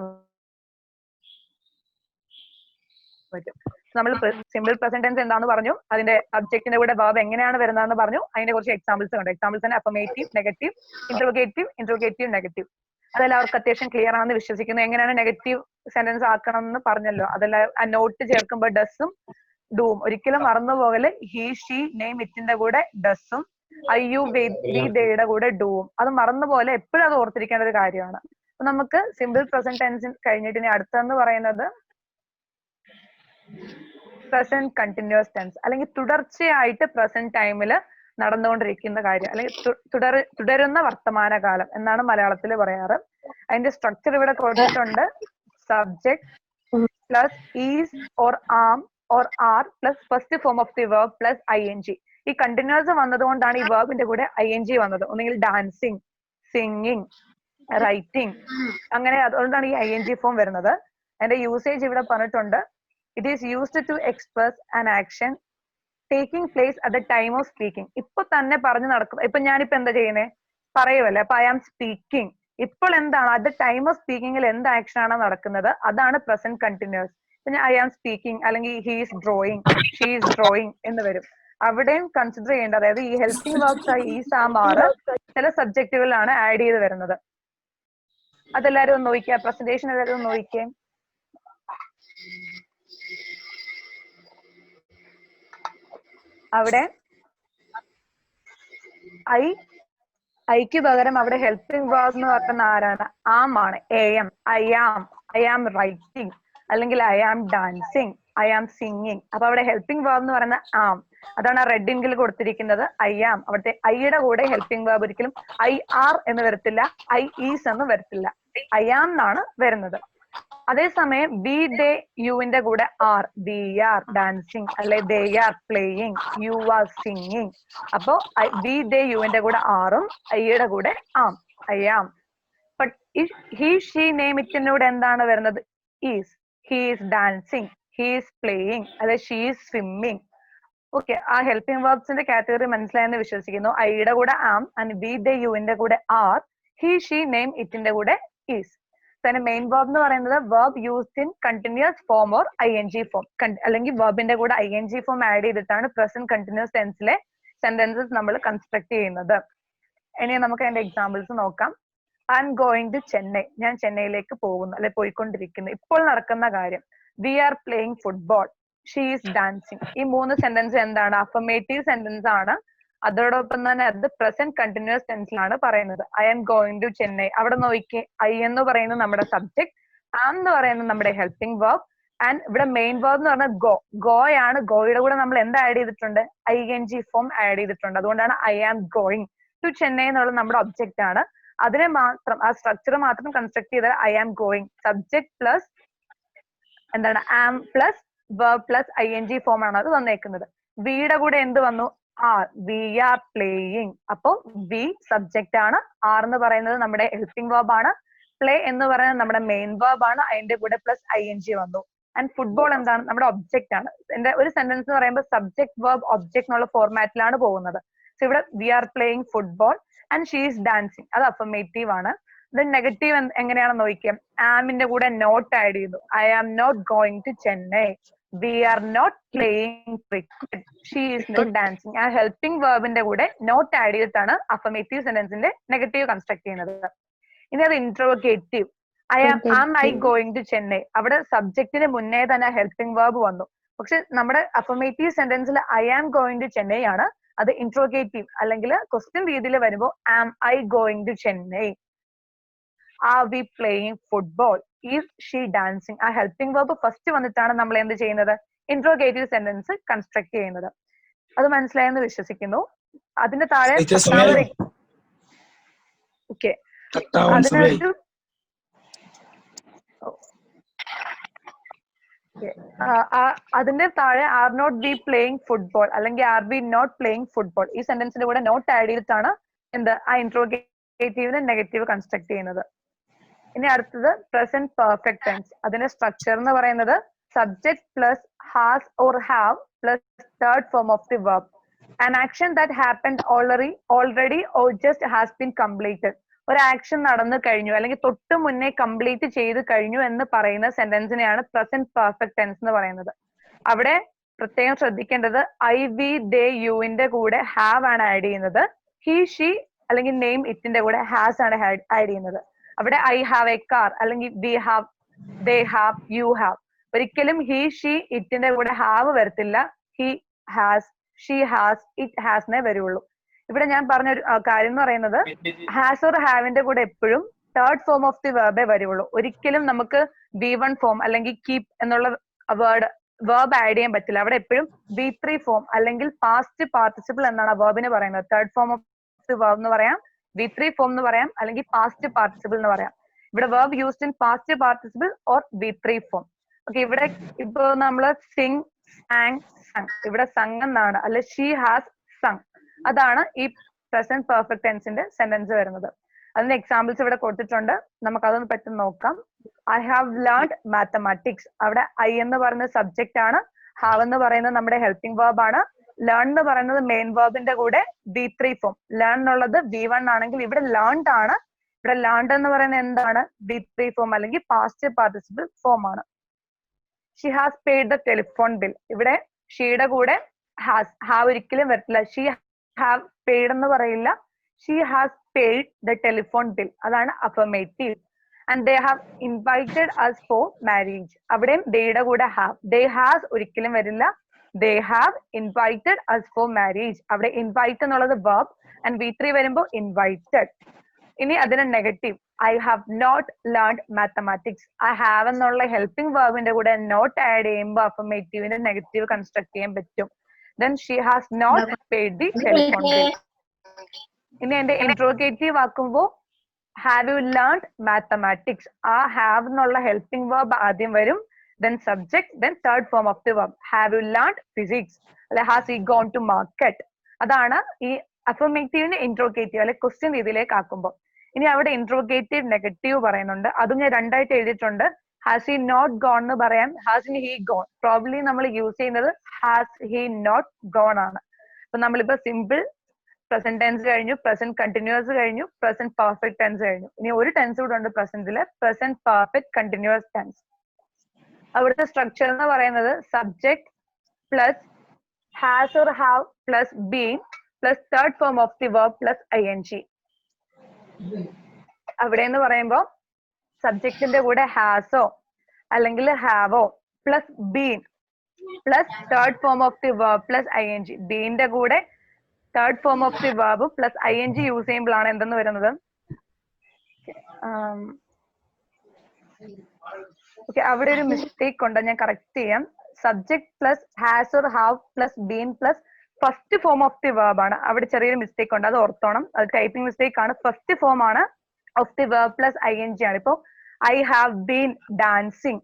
പറ്റും. നമ്മൾ സിമ്പിൾ പ്രസന്റ് ടെൻസ് എന്താണെന്ന് പറഞ്ഞു, അതിന്റെ സബ്ജക്റ്റിന്റെ കൂടെ verb എങ്ങനെയാണ് വരുന്നതെന്ന് പറഞ്ഞു. അതിന്റെ കുറച്ച് എക്സാമ്പിൾസ് കണ്ടു. എക്സാമ്പിൾസ് തന്നെ അഫർമേറ്റീവ്, നെഗറ്റീവ്, ഇന്ററോഗേറ്റീവ്, നെഗറ്റീവ്. അതെല്ലാവർക്കും അത്യാവശ്യം ക്ലിയർ ആണെന്ന് വിശ്വസിക്കുന്നു. എങ്ങനെയാണ് നെഗറ്റീവ് സെന്റൻസ് ആക്കണം എന്ന് പറഞ്ഞല്ലോ. അതെല്ലാം ആ നോട്ട് ചേർക്കുമ്പോൾ ഡസും ഡൂവും ഒരിക്കലും മറന്നുപോകല്. ഹി ഷീ നെയിം ഇറ്റിന്റെ കൂടെ ഡസും ഐ യു വി ദേയുടെ കൂടെ ഡൂവും. അത് മറന്നുപോലെ എപ്പോഴും അത് ഓർത്തിരിക്കേണ്ട ഒരു കാര്യമാണ്. അപ്പൊ നമുക്ക് സിമ്പിൾ പ്രസന്റ് ടെൻസ് കഴിഞ്ഞിട്ട് ഇനി അടുത്തെന്ന് പറയുന്നത് പ്രസന്റ് കണ്ടിന്യൂസ് ടെൻസ്, അല്ലെങ്കിൽ തുടർച്ചയായിട്ട് പ്രസന്റ് ടൈമിൽ നടന്നുകൊണ്ടിരിക്കുന്ന കാര്യം, അല്ലെങ്കിൽ തുടരുന്ന വർത്തമാനകാലം എന്നാണ് മലയാളത്തിൽ പറയാറ്. അതിന്റെ സ്ട്രക്ചർ ഇവിടെ കൊടുത്തിട്ടുണ്ട്. Subject plus is or am or are plus first form of the verb plus ing. ഈ കണ്ടിന്യൂസ് വന്നതുകൊണ്ടാണ് ഈ വെർബിന്റെ കൂടെ ing വന്നത്. ഒന്നെങ്കിൽ ഡാൻസിങ്, സിംഗിങ്, റൈറ്റിംഗ്, അങ്ങനെ അതുകൊണ്ടാണ് ഈ ing ഫോം വരുന്നത്. അതിന്റെ യൂസേജ് ഇവിടെ പറഞ്ഞിട്ടുണ്ട്. It is used to express an action taking place at the time of speaking. ഇപ്പൊ തന്നെ പറഞ്ഞു നടക്കും. ഇപ്പൊ ഞാനിപ്പോ എന്താ ചെയ്യുന്നത്, പറയുമല്ലേ, അപ്പൊ ഐ ആം സ്പീക്കിംഗ്. ഇപ്പോൾ എന്താണ് അറ്റ് ദ ടൈം ഓഫ് സ്പീക്കിംഗിൽ എന്ത് ആക്ഷൻ ആണ് നടക്കുന്നത്, അതാണ് പ്രസന്റ് കണ്ടിന്യൂസ്. പിന്നെ ഐ ആം സ്പീക്കിംഗ് അല്ലെങ്കിൽ he is drawing, she is drawing എന്ന് വരും. അവിടെയും കൺസിഡർ ചെയ്യേണ്ട, അതായത് ഈ ഹെൽപ്പിംഗ് വർബ്സ് ഈസ് ആം ആർ ചില സബ്ജക്റ്റുകളിലാണ് ആഡ് ചെയ്ത് വരുന്നത്. അതെല്ലാരും ഒന്ന് നോക്കിയാ, പ്രസന്റേഷൻ എല്ലാവരും ഒന്ന് നോക്കിയേ. അവിടെ ഐക്ക് പകരം അവിടെ ഹെൽപ്പിംഗ് വേർബ് എന്ന് പറയുന്ന ആരാണ്, ആം ആണ്. ഐ ആം റൈറ്റിംഗ്, അല്ലെങ്കിൽ I am dancing, I am singing. അപ്പൊ അവിടെ ഹെൽപ്പിംഗ് വേർബ് എന്ന് പറയുന്ന ആം. അതാണ് ആ റെഡ് ഇങ്കിൽ കൊടുത്തിരിക്കുന്നത് ഐ ആം. അവിടുത്തെ ഐയുടെ കൂടെ ഹെൽപ്പിംഗ് വേർബ് ഒരിക്കലും ഐ ആർ എന്ന് വരത്തില്ല, ഐ ഈസ് എന്ന് വരത്തില്ല, ഐ ആം എന്നാണ് വരുന്നത്. അതേസമയം ബി ദേ യുവിന്റെ കൂടെ ആർ, ബി ആർ ഡാൻസിങ്, അല്ലെ they are playing, you are singing. അപ്പോ ബി ദേ യുവിന്റെ കൂടെ ആറും ഐയുടെ കൂടെ am, I am. But he she name ഇറ്റിന്റെ കൂടെ എന്താണ് വരുന്നത്, is. He is dancing, he is playing, അല്ലെ ഷീ ഈസ് സ്വിമ്മിങ്. ഓക്കെ, ആ ഹെൽപ്പിംഗ് വേർബ്സിന്റെ കാറ്റഗറി മനസ്സിലായെന്ന് വിശ്വസിക്കുന്നു. ഐയുടെ കൂടെ ആം ആൻഡ് ബി ദേ യുവിന്റെ കൂടെ ആർ, ഹി ഷീ നെയിം ഇറ്റിന്റെ കൂടെ ഈസ്. തന്നെ മെയിൻ വേർബ് എന്ന് പറയുന്നത് verb used in continuous form or ing form, അല്ലെങ്കിൽ വേർബിന്റെ കൂടെ ing ഫോം ആഡ് ചെയ്തിട്ടാണ് പ്രസന്റ് കണ്ടിന്യൂസ് ടെൻസിലെ സെന്റൻസസ് നമ്മൾ കൺസ്ട്രക്ട് ചെയ്യുന്നത്. ഇനി നമുക്ക് അതിന്റെ എക്സാമ്പിൾസ് നോക്കാം. I am going to Chennai, ഞാൻ ചെന്നൈയിലേക്ക് പോകുന്നു, അല്ലെ പോയിക്കൊണ്ടിരിക്കുന്നു, ഇപ്പോൾ നടക്കുന്ന കാര്യം. We are playing football, she is dancing. ഈ മൂന്ന് സെന്റൻസ് എന്താണ്, അഫർമേറ്റീവ് സെന്റൻസ് ആണ്. അതോടൊപ്പം തന്നെ അത് പ്രസന്റ് കണ്ടിന്യൂസ് ടെൻസിലാണ് പറയുന്നത്. I am going to Chennai. അവിടെ നോക്കി, ഐ എന്ന് പറയുന്നത് നമ്മുടെ സബ്ജക്ട്, ആം എന്ന് പറയുന്നത് നമ്മുടെ ഹെൽപ്പിംഗ് വേർബ്, ആൻഡ് ഇവിടെ മെയിൻ വേർബ് എന്ന് പറഞ്ഞാൽ ഗോ ആണ്. ഗോയുടെ കൂടെ നമ്മൾ എന്ത് ആഡ് ചെയ്തിട്ടുണ്ട്? ING ഫോം ആഡ് ചെയ്തിട്ടുണ്ട്. അതുകൊണ്ടാണ് I am going to Chennai എന്നുള്ളത് നമ്മുടെ ഒബ്ജക്റ്റ് ആണ്. അതിനെ മാത്രം, ആ സ്ട്രക്ചർ മാത്രം കൺസ്ട്രക്ട് ചെയ്താൽ I am going subject plus എന്താണ് am plus verb plus ING form ആണ് അത് വന്നേക്കുന്നത്. വിയുടെ കൂടെ എന്ത് വന്നു? We are playing. അപ്പോ വി സബ്ജക്റ്റ് ആണ്, ആർ എന്ന് പറയുന്നത് നമ്മുടെ ഹെൽപ്പിംഗ് വേർബ് ആണ്, പ്ലേ എന്ന് പറയുന്നത് നമ്മുടെ മെയിൻ വേർബ് ആണ്, അതിന്റെ കൂടെ പ്ലസ് ING വന്നു. ആൻഡ് ഫുട്ബോൾ എന്താണ്? നമ്മുടെ ഒബ്ജക്റ്റ് ആണ്. എന്റെ ഒരു സെന്റൻസ് എന്ന് പറയുമ്പോൾ സബ്ജക്ട് വേർബ് ഒബ്ജക്ട് എന്നുള്ള ഫോർമാറ്റിലാണ് പോകുന്നത്. സോ ഇവിടെ we are playing football and she is dancing, അത് അഫർമേറ്റീവ് ആണ്. ദെൻ നെഗറ്റീവ് എങ്ങനെയാണെന്ന് നോക്കിയാൽ ആമിന്റെ കൂടെ നോട്ട് ആഡ് ചെയ്തു. I am not going to Chennai. We are not playing cricket. She is not dancing. ആ ഹെൽപ്പിംഗ് വേർബിന്റെ കൂടെ നോട്ട് ആഡ് ചെയ്തിട്ടാണ് അഫർമേറ്റീവ് സെന്റൻസിന്റെ നെഗറ്റീവ് കൺസ്ട്രക്ട് ചെയ്യുന്നത്. ഇനി അത് interrogative. Am I going to Chennai. അവിടെ സബ്ജക്റ്റിന് മുന്നേ തന്നെ ഹെൽപ്പിംഗ് വേർബ് വന്നു. പക്ഷെ നമ്മുടെ affirmative സെന്റൻസിൽ I am going to Chennai ആണ്. അത് ഇന്റർവോഗേറ്റീവ് അല്ലെങ്കിൽ ക്വസ്റ്റ്യൻ രീതിയിൽ വരുമ്പോൾ am I going to Chennai. Are we playing football. Is she dancing. ആ ഹെൽപ്പിംഗ് വേർബ് ഫസ്റ്റ് വന്നിട്ടാണ് നമ്മൾ എന്ത് ചെയ്യുന്നത്? ഇന്റർവോഗേറ്റീവ് സെന്റൻസ് കൺസ്ട്രക്ട് ചെയ്യുന്നത്. അത് മനസ്സിലായെന്ന് വിശ്വസിക്കുന്നു. അതിന്റെ താഴെ ഓക്കെ, അതിനൊരു അതിന്റെ താഴെ are not we playing football അല്ലെങ്കിൽ are we not playing football, ഈ സെന്റൻസിന്റെ കൂടെ നോട്ട് ആഡ് ചെയ്തിട്ടാണ് എന്ത് ആ ഇന്റർവോഗേറ്റീവിന് നെഗറ്റീവ് കൺസ്ട്രക്ട് ചെയ്യുന്നത്. ഇനി അടുത്തത് പ്രസന്റ് പെർഫെക്റ്റ് ടെൻസ്. അതിന്റെ സ്ട്രക്ചർ എന്ന് പറയുന്നത് subject plus has or have plus third form of the verb. An action that happened already or just has been completed. ഒരു ആക്ഷൻ നടന്നു കഴിഞ്ഞു അല്ലെങ്കിൽ തൊട്ട് മുന്നേ കംപ്ലീറ്റ് ചെയ്ത് കഴിഞ്ഞു എന്ന് പറയുന്ന സെന്റൻസിനെയാണ് പ്രസന്റ് പെർഫെക്റ്റ് ടെൻസ് എന്ന് പറയുന്നത്. അവിടെ പ്രത്യേകം ശ്രദ്ധിക്കേണ്ടത് ഐ വി ദേ യുവിന്റെ കൂടെ ഹാവ് ആണ് ആഡ് ചെയ്യുന്നത്. ഹി ഷീ അല്ലെങ്കിൽ നെയിം ഇറ്റിന്റെ കൂടെ ഹാസ് ആണ് ആഡ് ചെയ്യുന്നത്. അവിടെ ഐ ഹാവ് എ കാർ അല്ലെങ്കിൽ we have, they have, you have. ഒരിക്കലും ഹി ഷീ ഇറ്റിന്റെ കൂടെ ഹാവ് വരത്തില്ല. He has, she has, it has വരുള്ളൂ. ഇവിടെ ഞാൻ പറഞ്ഞ ഒരു കാര്യം എന്ന് പറയുന്നത് ഹാസ് ഓർ ഹാവിന്റെ കൂടെ എപ്പോഴും തേർഡ് ഫോം ഓഫ് ദി വെർബേ വരുള്ളൂ. ഒരിക്കലും നമുക്ക് V1 ഫോം അല്ലെങ്കിൽ കീപ് എന്നുള്ള വേർബ് ആഡ് ചെയ്യാൻ പറ്റില്ല. അവിടെ എപ്പോഴും V3 ഫോം അല്ലെങ്കിൽ പാസ്റ്റ് പാർട്ടിസിപ്പിൾ എന്നാണ് ആ വേർബിന് പറയുന്നത്. Third form of the verb എന്ന് പറയാം, V3 ഫോം എന്ന് പറയാം, അല്ലെങ്കിൽ പാസ്റ്റ് പാർട്ടിസിപ്പിൾ എന്ന് പറയാം. ഇവിടെ verb used in past participle or V3 form. Okay, ഇവിടെ ഇപ്പൊ നമ്മള് സിങ്, സാങ്, സങ്. ഇവിടെ സങ് എന്നാണ്, അല്ലെ ഷീ ഹാസ് സങ്. അതാണ് ഈ പ്രസന്റ് പെർഫെക്റ്റ് ടെൻസിന്റെ സെന്റൻസ് വരുന്നത്. അതിന്റെ എക്സാമ്പിൾസ് ഇവിടെ കൊടുത്തിട്ടുണ്ട്, നമുക്ക് അതൊന്ന് പെട്ടെന്ന് നോക്കാം. I have learned mathematics. അവിടെ ഐ എന്ന് പറയുന്നത് സബ്ജക്റ്റ് ആണ്, ഹാവ് എന്ന് പറയുന്നത് നമ്മുടെ ഹെൽപ്പിംഗ് വേർബ് ആണ്, ലേൺ എന്ന് പറയുന്നത് മെയിൻ വേർബിന്റെ കൂടെ V3 ഫോം. ലേൺ എന്നുള്ളത് V1 ആണെങ്കിൽ ഇവിടെ ലേൺഡ് ആണ്. ഇവിടെ ലേൺഡ് എന്ന് പറയുന്നത് എന്താണ്? V3 ഫോം അല്ലെങ്കിൽ പാസ്റ്റ് പാർട്ടിസിപ്പിൾ ഫോം ആണ്. She has paid the telephone bill. ഇവിടെ ഷീയുടെ കൂടെ ഹാവ് ഒരിക്കലും വരത്തില്ല. ഷീ ഹാവ് പെയ്ഡ് എന്ന് പറയില്ല. She has paid the telephone bill, അതാണ് affirmative. And they have invited us for marriage. അവിടെയും ഡേയുടെ കൂടെ ഹാവ്. ദേ ഹാസ് ഒരിക്കലും വരില്ല. They have invited us for marriage. അവിടെ ഇൻവൈറ്റ് എന്നുള്ളത് verb ആൻഡ് V3 വരുമ്പോൾ ഇൻവൈറ്റഡ്. ഇനി അതിന് negative. I have not learned mathematics. I have എന്നുള്ള ഹെൽപ്പിംഗ് വേർബിന്റെ കൂടെ നോട്ട് ആഡ് ചെയ്യുമ്പോൾ അഫർമേറ്റീവിന്റെ നെഗറ്റീവ് കൺസ്ട്രക്ട് ചെയ്യാൻ പറ്റും. Then she has not paid the telephone bill. ഇനി എന്റെ ഇന്റർവോഗേറ്റീവ് ആക്കുമ്പോൾ ഹാവ് യു ലേൺഡ് മാത്തമാറ്റിക്സ്. ആ ഹാവ് എന്നുള്ള ഹെൽപ്പിംഗ് വേർബ് ആദ്യം വരും, then subject, then third form of the verb. Have you learned physics? അല്ലെ has he gone to market? അതാണ് ഈ അഫർമേറ്റീവിന് ഇന്റർവോഗേറ്റീവ് അല്ലെ ക്വസ്റ്റ്യൻ രീതിയിലേക്ക് ആക്കുമ്പോൾ. ഇനി അവിടെ ഇന്റർവോഗേറ്റീവ് നെഗറ്റീവ് പറയുന്നുണ്ട്, അതും ഞാൻ രണ്ടായിട്ട് എഴുതിയിട്ടുണ്ട്. ഹാസ് ഹി നോട്ട് ഗോൺ എന്ന് പറയാം, ഹാസ് ഹി ഗോൺ. പ്രോബ്ലി നമ്മൾ യൂസ് ചെയ്യുന്നത് ഹാസ് ഹി നോട്ട് ഗോൺ ആണ്. അപ്പൊ നമ്മളിപ്പോ സിമ്പിൾ പ്രസന്റ് ടെൻസ് കഴിഞ്ഞു, പ്രസന്റ് കണ്ടിന്യൂസ് കഴിഞ്ഞു, പ്രസന്റ് പെർഫെക്റ്റ് ടെൻസ് കഴിഞ്ഞു. ഇനി ഒരു ടെൻസ് കൂടെ ഉണ്ട് പ്രസന്റില്, പ്രസന്റ് പെർഫെക്റ്റ് കണ്ടിന്യൂസ് ടെൻസ്. അവിടുത്തെ സ്ട്രക്ചർ എന്ന് പറയുന്നത് subject plus has or have plus been plus third form of the verb plus ING. അവിടെ എന്ന് പറയുമ്പോൾ സബ്ജക്റ്റിന്റെ കൂടെ ഹാസോ അല്ലെങ്കിൽ ഹാവോ plus been plus third form of the verb plus ING. ബീന്റെ കൂടെ third form of the verb plus ING use ചെയ്യുമ്പോഴാണ് എന്തെന്ന് വരുന്നത്? ഓക്കെ, അവിടെ ഒരു മിസ്റ്റേക്ക് ഉണ്ട്, ഞാൻ കറക്റ്റ് ചെയ്യാം. Subject plus has or have plus been plus first form of the verb ആണ്. അവിടെ ചെറിയൊരു മിസ്റ്റേക്ക് ഉണ്ട്, അത് ഓർത്തോണം. അത് ടൈപ്പിംഗ് മിസ്റ്റേക്ക് ആണ്. ഫസ്റ്റ് ഫോം ആണ് of the verb plus ing ആണ്. ഇപ്പൊ ഐ ഹാവ് ബീൻ ഡാൻസിങ്.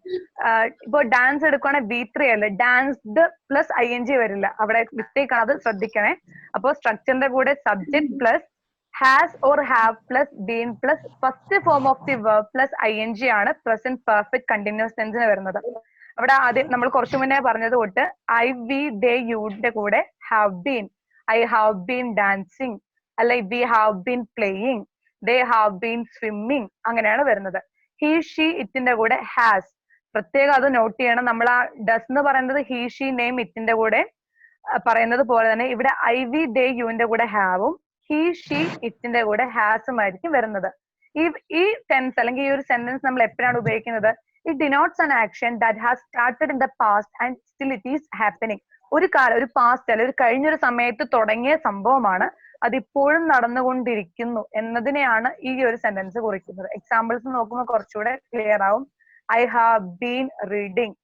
ഇപ്പൊ ഡാൻസ് എടുക്കുവാണെങ്കിൽ B3 അല്ലേ, ഡാൻസ്ഡ് പ്ലസ് ing വരില്ല, അവിടെ മിസ്റ്റേക്ക് ആണ്, അത് ശ്രദ്ധിക്കണേ. അപ്പൊ സ്ട്രക്ചറിന്റെ കൂടെ subject plus has or have plus been plus first form of the verb plus ing ആണ് പ്രസന്റ് പെർഫെക്റ്റ് കണ്ടിന്യൂസ് ടെൻസിന് വരുന്നത്. അവിടെ ആദ്യം നമ്മൾ കുറച്ചു മുന്നേ പറഞ്ഞത് തൊട്ട് ഐ വി ദേ യുടെ കൂടെ have been, I have been dancing, അല്ലെ we have been playing, they have been swimming, അങ്ങനെയാണ് വരുന്നത്. ഹി ഷീ ഇറ്റിന്റെ കൂടെ ഹാസ്, പ്രത്യേകം അത് നോട്ട് ചെയ്യണം. നമ്മൾ ആ ഡസ് എന്ന് പറയുന്നത് ഹി ഷീ നെയിം ഇറ്റിന്റെ കൂടെ പറയുന്നത് പോലെ തന്നെ ഇവിടെ ഐ വി ദേ യുവിന്റെ കൂടെ ഹാവും ഹി ഷീ ഇറ്റിന്റെ കൂടെ ഹാസും ആയിരിക്കും വരുന്നത്. ഈ ടെൻസ് അല്ലെങ്കിൽ ഈ ഒരു സെന്റൻസ് നമ്മൾ എപ്പോഴാണ് ഉപയോഗിക്കുന്നത്? It denotes an action that has started in the past and still it is happening. ഒരു പാസ്റ്റ് അല്ലെ ഒരു കഴിഞ്ഞൊരു സമയത്ത് തുടങ്ങിയ സംഭവമാണ്, അതിപ്പോഴും നടന്നുകൊണ്ടിരിക്കുന്നു എന്നതിനെയാണ് ഈ ഒരു സെന്റൻസ് കുറിക്കുന്നത്. എക്സാമ്പിൾസ് നോക്കുമ്പോൾ കുറച്ചുകൂടെ ക്ലിയർ ആവും. I have been reading.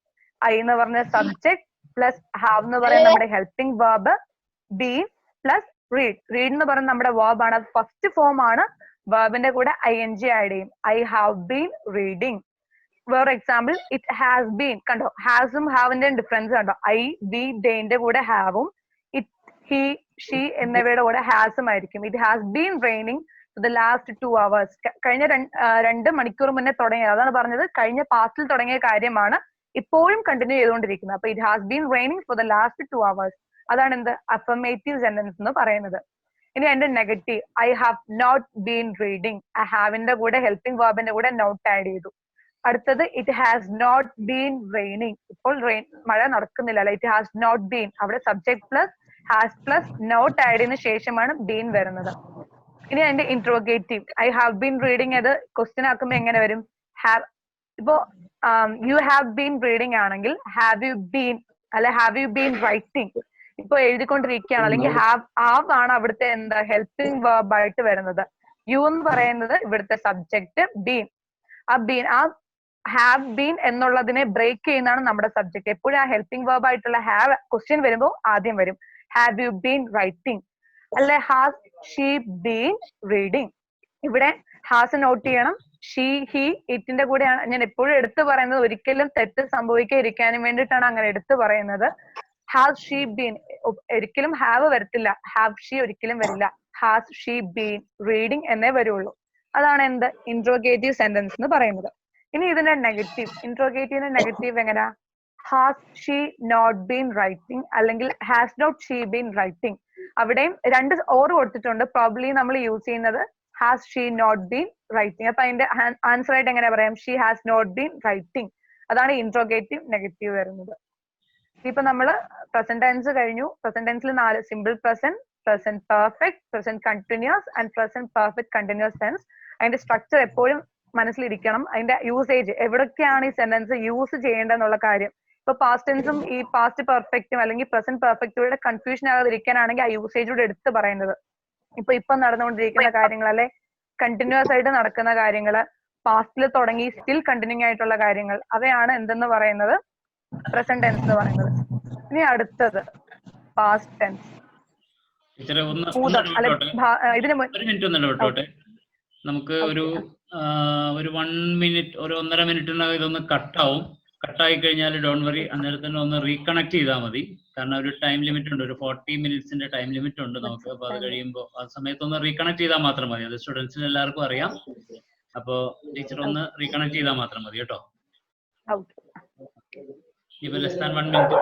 I എന്ന് പറഞ്ഞ സബ്ജക്ട് പ്ലസ് ഹാവ് എന്ന് പറയുന്ന നമ്മുടെ helping verb, been plus read. Read എന്ന് പറയുന്ന നമ്മുടെ verb ആണ്, അത് ഫസ്റ്റ് ഫോം ആണ്. verb-ന്റെ കൂടെ ing ആഡ് ചെയ്യും. I have been reading. വേറെ എക്സാമ്പിൾ, ഇറ്റ് ഹാസ് ബീൻ. കണ്ടോ, ഹാസും ഹാവിന്റെയും ഡിഫറൻസ് കണ്ടോ? ഐ വി ദേന്റെ കൂടെ ഹാവും ഇറ്റ് ഹി ഷീ എന്നിവയുടെ കൂടെ ഹാസും ആയിരിക്കും. It has been raining for the last 2 hours. കഴിഞ്ഞ 2 മണിക്കൂർ മുന്നേ തുടങ്ങിയത്, അതാണ് പറഞ്ഞത്, കഴിഞ്ഞ പാസ്റ്റിൽ തുടങ്ങിയ കാര്യമാണ് ഇപ്പോഴും കണ്ടിന്യൂ ചെയ്തുകൊണ്ടിരിക്കുന്നത്. അപ്പൊ it has been raining for the last 2 hours. അതാണ് എന്ത് അഫർമേറ്റീവ് സെന്റൻസ് എന്ന് പറയുന്നത്. ഇനി അതിന്റെ negative, I have not been reading. ആ ഹാവിന്റെ കൂടെ ഹെൽപ്പിംഗ് verb-ന്റെ കൂടെ നോട്ട് ആഡ് ചെയ്തു. അടുത്തത് it has not been raining. ഇപ്പോൾ മഴ നടക്കുന്നില്ല അല്ലെ, ഇറ്റ് ഹാസ് നോട്ട് ബീൻ. അവിടെ subject plus has plus not add ചെയ്തതിനു ശേഷമാണ് ബീൻ വരുന്നത്. ഇനി അതിന്റെ interrogative, I have been reading, അത് ക്വസ്റ്റ്യൻ ആക്കുമ്പോൾ എങ്ങനെ വരും? ഹാവ്. ഇപ്പോ യു ഹാവ് ബീൻ റീഡിങ് ആണെങ്കിൽ ഹാവ് യു ബീൻ അല്ലെ ഹാവ് യു ബീൻ റൈറ്റിംഗ്. ഇപ്പൊ എഴുതിക്കൊണ്ടിരിക്കുകയാണ്, അല്ലെങ്കിൽ ഹാവ് ആണ് അവിടുത്തെ എന്താ ഹെൽപ്പിംഗ് verb ആയിട്ട് വരുന്നത്. യു എന്ന് പറയുന്നത് ഇവിടുത്തെ സബ്ജക്ട്, ബീൻ. ആ ഹാവ് ബീൻ എന്നുള്ളതിനെ ബ്രേക്ക് ചെയ്യുന്നതാണ് നമ്മുടെ സബ്ജക്ട്. എപ്പോഴും ആ ഹെൽപ്പിംഗ് verb ആയിട്ടുള്ള ഹാവ് ക്വസ്റ്റ്യൻ വരുമ്പോൾ ആദ്യം വരും. ഹാവ് യു ബീൻ റൈറ്റിംഗ് അല്ലെ ഹാസ് ഷീ ബീൻ റീഡിങ്. ഇവിടെ ഹാസ് നോട്ട് ചെയ്യണം. ഷീ ഹി ഇറ്റിന്റെ കൂടെയാണ് ഞാൻ എപ്പോഴും എടുത്തു പറയുന്നത്. ഒരിക്കലും തെറ്റ് സംഭവിക്കാതിരിക്കാനും വേണ്ടിയിട്ടാണ് അങ്ങനെ എടുത്തു പറയുന്നത്. ഹാസ് ഷീ ബീൻ, ഒരിക്കലും ഹാവ് വരത്തില്ല, ഹാവ് ഷീ ഒരിക്കലും വരില്ല. ഹാസ് ഷീ ബീൻ റീഡിങ് എന്നേ വരുള്ളൂ. അതാണ് എന്ത് ഇൻട്രോഗേറ്റീവ് സെന്റൻസ് എന്ന് പറയുന്നത്. ഇനി ഇതിന്റെ നെഗറ്റീവ്, ഇൻട്രോഗേറ്റീവിന്റെ നെഗറ്റീവ് എങ്ങനെയാ? Has she not been writing അല്ലെങ്കിൽ has not she been writing. അവിടെയും 2 ഓർ കൊടുത്തിട്ടുണ്ട്. പ്രോബ്ലി നമ്മൾ യൂസ് ചെയ്യുന്നത് has she not been writing. അപ്പൊ അതിന്റെ ആൻസർ ആയിട്ട് എങ്ങനെ പറയാം? She has not been writing. അതാണ് ഇൻട്രോഗേറ്റീവ് നെഗറ്റീവ് വരുന്നത്. ഇപ്പൊ നമ്മള് പ്രസന്റ് ടെൻസ് കഴിഞ്ഞു. പ്രസന്റ് ടെൻസിൽ 4: simple present, present perfect, present continuous and present perfect continuous tense. അതിന്റെ സ്ട്രക്ചർ എപ്പോഴും മനസ്സിലിരിക്കണം. അതിന്റെ യൂസേജ്, എവിടൊക്കെയാണ് ഈ സെന്റൻസ് യൂസ് ചെയ്യേണ്ടതെന്നുള്ള കാര്യം. ഇപ്പൊ പാസ്റ്റ് ടെൻസും ഈ പാസ്റ്റ് പെർഫെക്റ്റും അല്ലെങ്കിൽ പ്രസന്റ് പെർഫെക്റ്റുകളുടെ കൺഫ്യൂഷൻ ആകാതിരിക്കാനാണെങ്കിൽ ആ യൂസേജോട് എടുത്ത് പറയുന്നത്. ഇപ്പൊ നടന്നുകൊണ്ടിരിക്കുന്ന കാര്യങ്ങൾ അല്ലെ, കണ്ടിന്യൂസ് ആയിട്ട് നടക്കുന്ന കാര്യങ്ങള്, പാസ്റ്റിൽ തുടങ്ങി സ്റ്റിൽ കണ്ടിന്യൂ ആയിട്ടുള്ള കാര്യങ്ങൾ, അവയാണ് എന്തെന്ന് പറയുന്നത്? പ്രസന്റ് ടെൻസ് എന്ന് പറയുന്നത്. ഇനി അടുത്തത് പാസ്റ്റ് ടെൻസ്. നമുക്ക് ഒരു 1 മിനിറ്റ്, ഒരു 1.5 മിനിറ്റിനകം ഇതൊന്ന് കട്ടാവും. കട്ടായി കഴിഞ്ഞാൽ ഡോണ്ട് വറി, അന്നേരം തന്നെ ഒന്ന് റീകണക്ട് ചെയ്താൽ മതി. കാരണം ഒരു ടൈം ലിമിറ്റ് ഉണ്ട്, ഒരു 40 മിനിറ്റ്സിന്റെ ടൈം ലിമിറ്റ് ഉണ്ട് നമുക്ക്. അപ്പൊ അത് കഴിയുമ്പോൾ ആ സമയത്ത് ഒന്ന് റീകണക്ട് ചെയ്താൽ മാത്രം മതി. അത് സ്റ്റുഡൻസിന് എല്ലാവർക്കും അറിയാം. അപ്പോ ടീച്ചർ ഒന്ന് റീകണക്ട് ചെയ്താൽ മാത്രം മതി കേട്ടോ. ഇപ്പൊ ലെസ് ദാൻ 1 മിനിറ്റ്.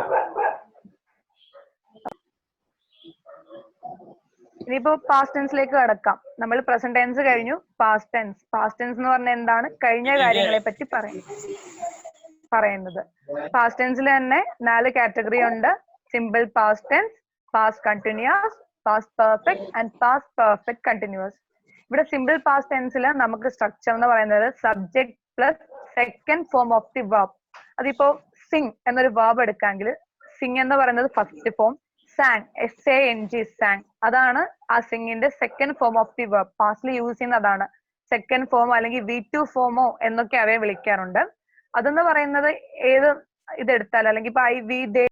ഇനിയിപ്പോ പാസ്റ്റ് ടെൻസിലേക്ക് കടക്കാം. നമ്മൾ പ്രസന്റ് ടെൻസ് കഴിഞ്ഞു. Past tense. പാസ്റ്റ് ടെൻസ് എന്ന് പറഞ്ഞാൽ എന്താണ്? കഴിഞ്ഞ കാര്യങ്ങളെ പറ്റി പറയുന്നത്. പാസ്റ്റ് ടെൻസിൽ തന്നെ 4 കാറ്റഗറി ഉണ്ട്. Simple past tense, past continuous, past perfect and past perfect continuous. ഇവിടെ സിമ്പിൾ പാസ്റ്റ് ടെൻസിൽ നമുക്ക് സ്ട്രക്ചർ എന്ന് പറയുന്നത് subject plus second form of the verb. അതിപ്പോ സിംഗ് എന്നൊരു verb എടുക്കാമെങ്കിൽ സിംഗ് എന്ന് പറയുന്നത് first form, San SANG San, അതാണ് ആ സിംഗിന്റെ second form of the verb. പാസ്റ്റിൽ use ചെയ്യുന്ന അതാണ് സെക്കൻഡ് ഫോമോ അല്ലെങ്കിൽ V2 ഫോമോ എന്നൊക്കെ അവയെ വിളിക്കാറുണ്ട്. അതെന്ന് പറയുന്നത് ഏത് ഇതെടുത്താൽ അല്ലെങ്കിൽ ഇപ്പൊ ഐ വി ദേ